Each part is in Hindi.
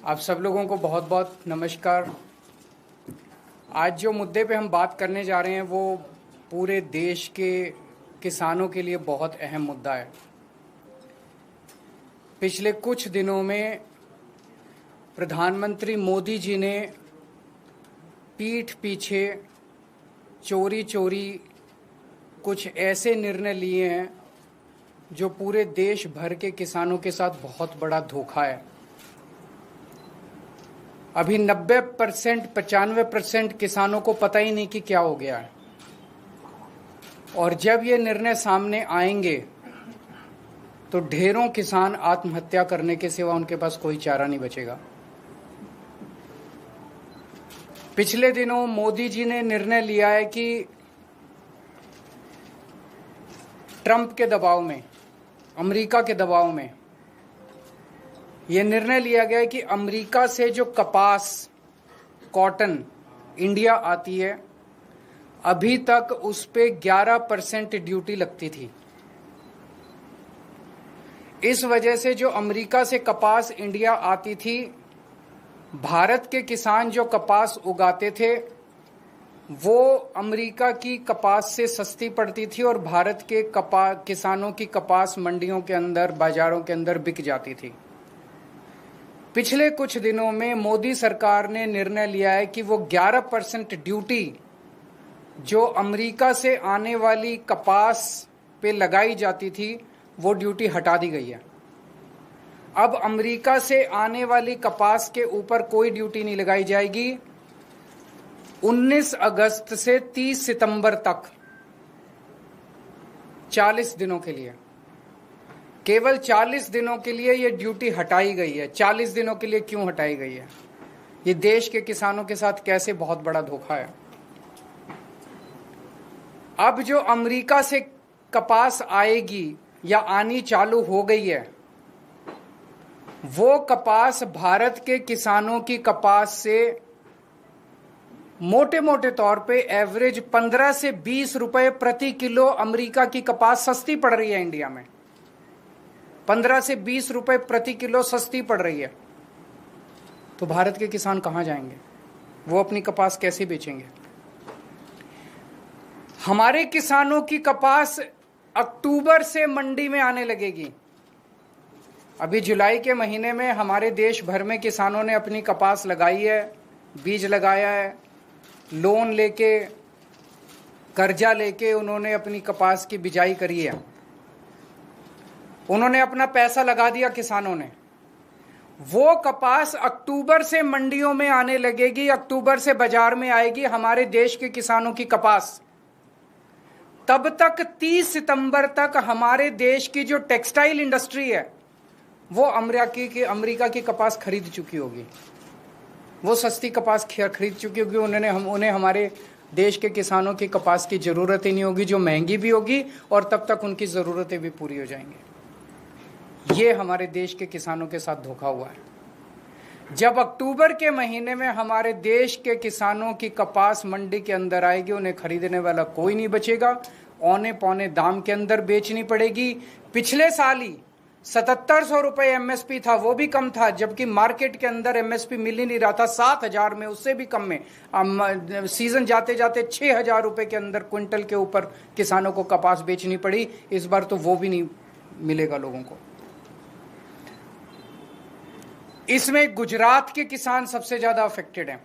आप सब लोगों को बहुत बहुत नमस्कार। आज जो मुद्दे पे हम बात करने जा रहे हैं वो पूरे देश के किसानों के लिए बहुत अहम मुद्दा है। पिछले कुछ दिनों में प्रधानमंत्री मोदी जी ने पीठ पीछे चोरी चोरी कुछ ऐसे निर्णय लिए हैं जो पूरे देश भर के किसानों के साथ बहुत बड़ा धोखा है। अभी 90% 95% किसानों को पता ही नहीं कि क्या हो गया है, और जब ये निर्णय सामने आएंगे तो ढेरों किसान आत्महत्या करने के सिवा उनके पास कोई चारा नहीं बचेगा। पिछले दिनों मोदी जी ने निर्णय लिया है कि ट्रंप के दबाव में, अमेरिका के दबाव में यह निर्णय लिया गया है कि अमेरिका से जो कपास, कॉटन इंडिया आती है, अभी तक उस पे 11% ड्यूटी लगती थी। इस वजह से जो अमेरिका से कपास इंडिया आती थी, भारत के किसान जो कपास उगाते थे वो अमेरिका की कपास से सस्ती पड़ती थी और भारत के किसानों की कपास मंडियों के अंदर, बाजारों के अंदर बिक जाती थी। पिछले कुछ दिनों में मोदी सरकार ने निर्णय लिया है कि वो 11% ड्यूटी जो अमेरिका से आने वाली कपास पे लगाई जाती थी वो ड्यूटी हटा दी गई है। अब अमेरिका से आने वाली कपास के ऊपर कोई ड्यूटी नहीं लगाई जाएगी। 19 अगस्त से 30 सितंबर तक 40 दिनों के लिए, केवल 40 दिनों के लिए ये ड्यूटी हटाई गई है। 40 दिनों के लिए क्यों हटाई गई है? ये देश के किसानों के साथ कैसे बहुत बड़ा धोखा है। अब जो अमेरिका से कपास आएगी या आनी चालू हो गई है, वो कपास भारत के किसानों की कपास से मोटे मोटे तौर पे एवरेज 15 से 20 रुपए प्रति किलो अमेरिका की कपास सस्ती पड़ रही है। इंडिया में 15 से 20 रुपए प्रति किलो सस्ती पड़ रही है। तो भारत के किसान कहां जाएंगे? वो अपनी कपास कैसे बेचेंगे? हमारे किसानों की कपास अक्टूबर से मंडी में आने लगेगी। अभी जुलाई के महीने में हमारे देश भर में किसानों ने अपनी कपास लगाई है, बीज लगाया है, लोन लेके, कर्जा लेके उन्होंने अपनी कपास की बिजाई करी है। उन्होंने अपना पैसा लगा दिया किसानों ने। वो कपास अक्टूबर से मंडियों में आने लगेगी, अक्टूबर से बाजार में आएगी हमारे देश के किसानों की कपास। तब तक 30 सितंबर तक हमारे देश की जो टेक्सटाइल इंडस्ट्री है वो अमेरिका की कपास खरीद चुकी होगी। वो सस्ती कपास खरीद चुकी होगी। उन्हें हमारे देश के किसानों की कपास की जरूरत ही नहीं होगी, जो महंगी भी होगी, और तब तक उनकी जरूरतें भी पूरी हो जाएंगी। ये हमारे देश के किसानों के साथ धोखा हुआ है। जब अक्टूबर के महीने में हमारे देश के किसानों की कपास मंडी के अंदर आएगी, उन्हें खरीदने वाला कोई नहीं बचेगा, औने पौने दाम के अंदर बेचनी पड़ेगी। पिछले साल ही 7700 रुपए एमएसपी था, वो भी कम था, जबकि मार्केट के अंदर एमएसपी मिल ही नहीं रहा था। 7000 में, उससे भी कम में सीजन जाते जाते 6000 रुपए के अंदर क्विंटल के ऊपर किसानों को कपास बेचनी पड़ी। इस बार तो वो भी नहीं मिलेगा लोगों को। इसमें गुजरात के किसान सबसे ज्यादा अफेक्टेड हैं,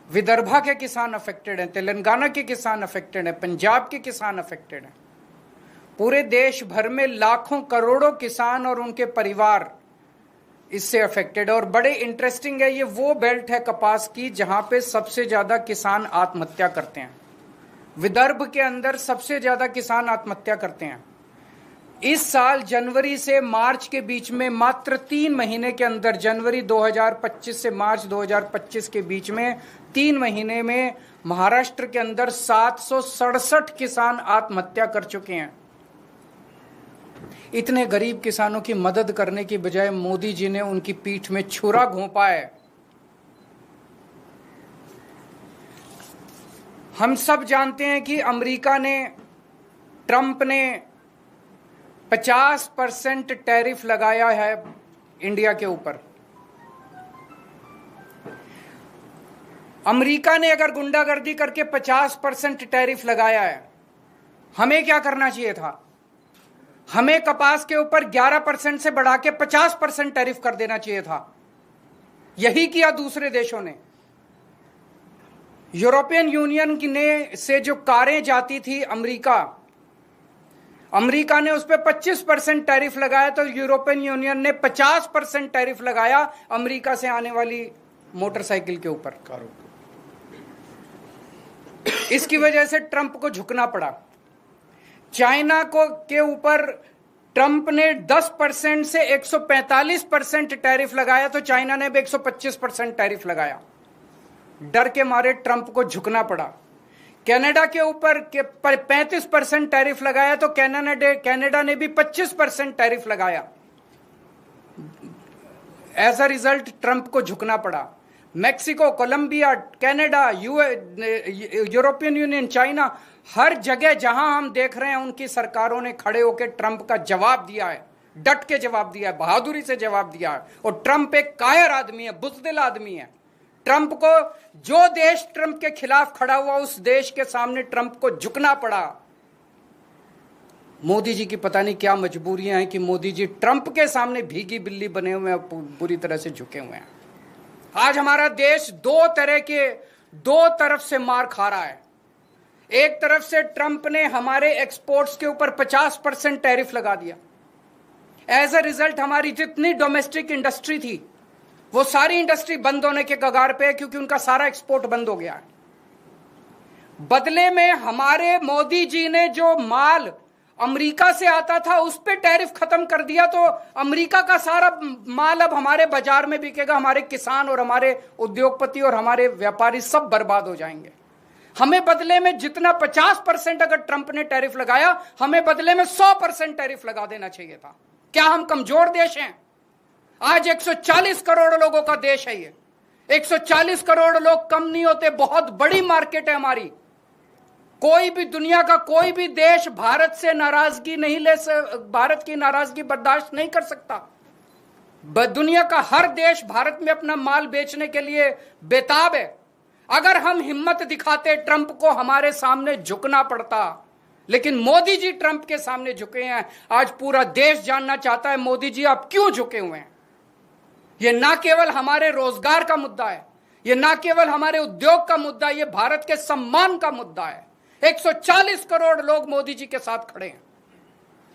विदर्भा के किसान अफेक्टेड हैं, तेलंगाना के किसान अफेक्टेड हैं, पंजाब के किसान अफेक्टेड हैं। पूरे देश भर में लाखों करोड़ों किसान और उनके परिवार इससे अफेक्टेड है। और बड़े इंटरेस्टिंग है, ये वो बेल्ट है कपास की जहां पे सबसे ज्यादा किसान आत्महत्या करते हैं। विदर्भ के अंदर सबसे ज्यादा किसान आत्महत्या करते हैं। इस साल जनवरी से मार्च के बीच में, मात्र 3 महीने के अंदर, जनवरी 2025 से मार्च 2025 के बीच में 3 महीने में महाराष्ट्र के अंदर 767 किसान आत्महत्या कर चुके हैं। इतने गरीब किसानों की मदद करने की बजाय मोदी जी ने उनकी पीठ में छुरा घोंपा है। हम सब जानते हैं कि अमेरिका ने, ट्रंप ने 50% टैरिफ लगाया है इंडिया के ऊपर। अमेरिका ने अगर गुंडागर्दी करके 50% टैरिफ लगाया है, हमें क्या करना चाहिए था? हमें कपास के ऊपर 11% से बढ़ा के 50% टैरिफ कर देना चाहिए था। यही किया दूसरे देशों ने। यूरोपियन यूनियन ने से जो कारें जाती थी अमेरिका ने उस पर 25% टैरिफ लगाया, तो यूरोपियन यूनियन ने 50% टैरिफ लगाया अमेरिका से आने वाली मोटरसाइकिल के ऊपर, कारों। इसकी वजह से ट्रंप को झुकना पड़ा। चाइना के ऊपर ट्रंप ने 10% से 145% टैरिफ लगाया, तो चाइना ने भी 125% टैरिफ लगाया। डर के मारे ट्रंप को झुकना पड़ा। कनाडा के ऊपर 35% टैरिफ लगाया, तो कनाडा ने भी 25% टैरिफ लगाया। एज अ रिजल्ट ट्रंप को झुकना पड़ा। Mexico, Colombia, Canada, European Union, China, हर जगह जहां हम देख रहे हैं उनकी सरकारों ने खड़े होकर ट्रंप का जवाब दिया है, डट के जवाब दिया है, बहादुरी से जवाब दिया है। और ट्रंप एक कायर आदमी है, बुज़दिल आदमी है। ट्रंप को, जो देश ट्रंप के खिलाफ खड़ा हुआ, उस देश के सामने ट्रंप को झुकना पड़ा। मोदी जी की पता नहीं क्या मजबूरियां हैं कि मोदी जी ट्रंप के सामने भीगी बिल्ली बने हुए हैं, बुरी तरह से झुके हुए हैं। आज हमारा देश दो तरफ से मार खा रहा है। एक तरफ से ट्रंप ने हमारे एक्सपोर्ट्स के ऊपर 50% टैरिफ लगा दिया। एज अ रिजल्ट हमारी जितनी डोमेस्टिक इंडस्ट्री थी, वो सारी इंडस्ट्री बंद होने के कगार पे है, क्योंकि उनका सारा एक्सपोर्ट बंद हो गया है। बदले में हमारे मोदी जी ने जो माल अमेरिका से आता था उस पे टैरिफ खत्म कर दिया, तो अमेरिका का सारा माल अब हमारे बाजार में बिकेगा। हमारे किसान और हमारे उद्योगपति और हमारे व्यापारी सब बर्बाद हो जाएंगे। हमें बदले में जितना 50% अगर ट्रंप ने टैरिफ लगाया, हमें बदले में 100% टैरिफ लगा देना चाहिए था। क्या हम कमजोर देश हैं? आज 140 करोड़ लोगों का देश है ये। 140 करोड़ लोग कम नहीं होते, बहुत बड़ी मार्केट है हमारी। कोई भी दुनिया का कोई भी देश भारत से नाराजगी नहीं भारत की नाराजगी बर्दाश्त नहीं कर सकता। दुनिया का हर देश भारत में अपना माल बेचने के लिए बेताब है। अगर हम हिम्मत दिखाते, ट्रंप को हमारे सामने झुकना पड़ता, लेकिन मोदी जी ट्रंप के सामने झुके हैं। आज पूरा देश जानना चाहता है मोदी जी आप क्यों झुके हुए हैं। यह ना केवल हमारे रोजगार का मुद्दा है, यह ना केवल हमारे उद्योग का मुद्दा है, यह भारत के सम्मान का मुद्दा है। 140 करोड़ लोग मोदी जी के साथ खड़े हैं।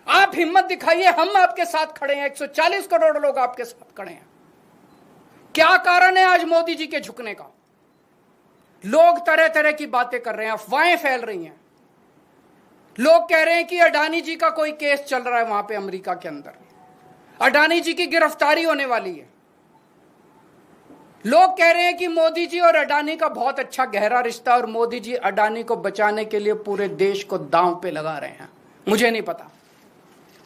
आप हिम्मत दिखाइए, हम आपके साथ खड़े हैं। 140 करोड़ लोग आपके साथ खड़े हैं। क्या कारण है आज मोदी जी के झुकने का? लोग तरह तरह की बातें कर रहे हैं, अफवाहें फैल रही हैं। लोग कह रहे हैं कि अडानी जी का कोई केस चल रहा है वहां पे अमेरिका के अंदर, अडानी जी की गिरफ्तारी होने वाली है। लोग कह रहे हैं कि मोदी जी और अडानी का बहुत अच्छा गहरा रिश्ता, और मोदी जी अडानी को बचाने के लिए पूरे देश को दांव पे लगा रहे हैं। मुझे नहीं पता,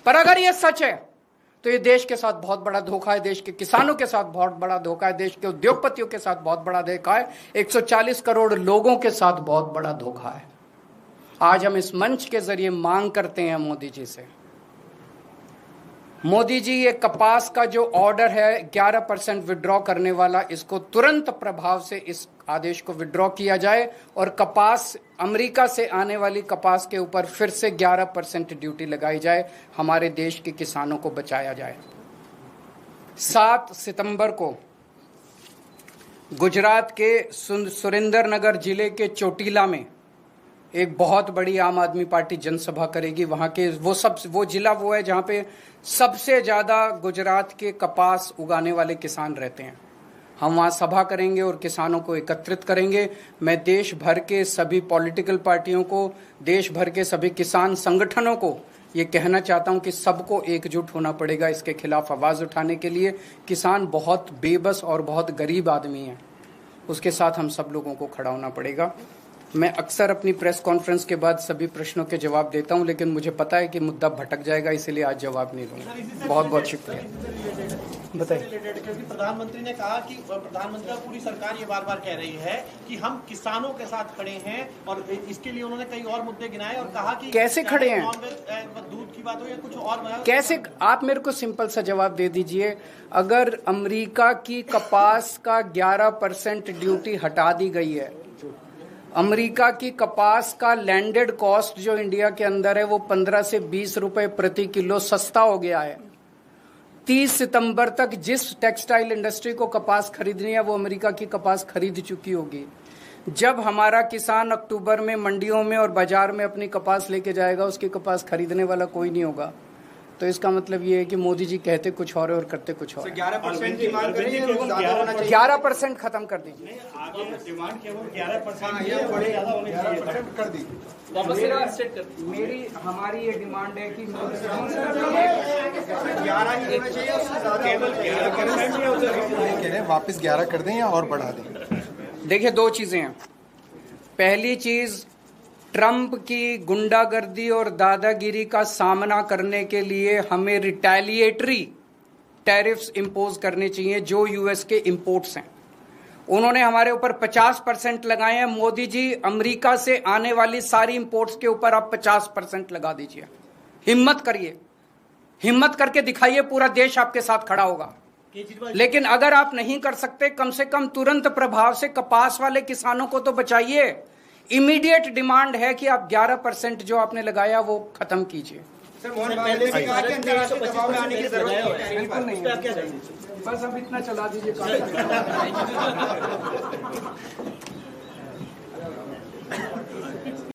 पर अगर यह सच है तो ये देश के साथ बहुत बड़ा धोखा है, देश के किसानों के साथ बहुत बड़ा धोखा है, देश के उद्योगपतियों के साथ बहुत बड़ा धोखा है, 140 करोड़ लोगों के साथ बहुत बड़ा धोखा है। आज हम इस मंच के जरिए मांग करते हैं मोदी जी से, मोदी जी ये कपास का जो ऑर्डर है 11% विड्रॉ करने वाला, इसको तुरंत प्रभाव से इस आदेश को विड्रॉ किया जाए और कपास, अमेरिका से आने वाली कपास के ऊपर फिर से 11% ड्यूटी लगाई जाए, हमारे देश के किसानों को बचाया जाए। 7 सितंबर को गुजरात के सुरेंद्रनगर जिले के चोटीला में एक बहुत बड़ी आम आदमी पार्टी जनसभा करेगी। वहां के वो जिला वो है जहां पे सबसे ज्यादा गुजरात के कपास उगाने वाले किसान रहते हैं। हम वहां सभा करेंगे और किसानों को एकत्रित करेंगे। मैं देश भर के सभी पॉलिटिकल पार्टियों को, देश भर के सभी किसान संगठनों को ये कहना चाहता हूं कि सबको एकजुट होना पड़ेगा इसके खिलाफ आवाज उठाने के लिए। किसान बहुत बेबस और बहुत गरीब आदमी है, उसके साथ हम सब लोगों को खड़ा होना पड़ेगा। मैं अक्सर अपनी प्रेस कॉन्फ्रेंस के बाद सभी प्रश्नों के जवाब देता हूं, लेकिन मुझे पता है कि मुद्दा भटक जाएगा, इसलिए आज जवाब नहीं दूंगा। बहुत बहुत शुक्रिया। बताइए। रिलेटेड, क्योंकि प्रधानमंत्री ने कहा कि प्रधानमंत्री और पूरी सरकार ये बार बार कह रही है कि हम किसानों के साथ खड़े हैं, और इसके लिए उन्होंने कई और मुद्दे गिनाए और कहा कि कैसे खड़े हैं, दूध की बात हो या कुछ और, कैसे? आप मेरे को सिंपल सा जवाब दे दीजिए। अगर अमेरिका की कपास का 11% ड्यूटी हटा दी गई है, अमेरिका की कपास का लैंडेड कॉस्ट जो इंडिया के अंदर है वो 15 से 20 रुपए प्रति किलो सस्ता हो गया है। 30 सितंबर तक जिस टेक्सटाइल इंडस्ट्री को कपास खरीदनी है वो अमेरिका की कपास खरीद चुकी होगी। जब हमारा किसान अक्टूबर में मंडियों में और बाजार में अपनी कपास लेके जाएगा, उसकी कपास खरीदने वाला कोई नहीं होगा। तो इसका मतलब ये है कि मोदी जी कहते कुछ और करते कुछ और। 11% की मांग कर रही है, वो ज्यादा होना चाहिए। 11% खत्म कर दीजिए। आगे डिमांड केवल 11% ज्यादा होनी चाहिए, 11% कर दी। मेरी हमारी ये डिमांड है कि 11 ही होना चाहिए, केवल 11% वापस 11 कर दें या और बढ़ा दें। देखिए, दो चीजें हैं। पहली चीज, ट्रंप की गुंडागर्दी और दादागिरी का सामना करने के लिए हमें रिटेलिएटरी टैरिफ्स इंपोज करने चाहिए जो यूएस के इंपोर्ट्स हैं। उन्होंने हमारे ऊपर 50% लगाए हैं। मोदी जी, अमेरिका से आने वाली सारी इंपोर्ट्स के ऊपर आप 50% लगा दीजिए। हिम्मत करिए, हिम्मत करके दिखाइए, पूरा देश आपके साथ खड़ा होगा। लेकिन अगर आप नहीं कर सकते, कम से कम तुरंत प्रभाव से कपास वाले किसानों को तो बचाइए। इमीडिएट डिमांड है कि आप 11% जो आपने लगाया वो खत्म कीजिए। पहले भी कहा कि अंतर्राष्ट्रीय दबाव में आने की जरूरत नहीं है। बिल्कुल नहीं, बस अब इतना चला दीजिए।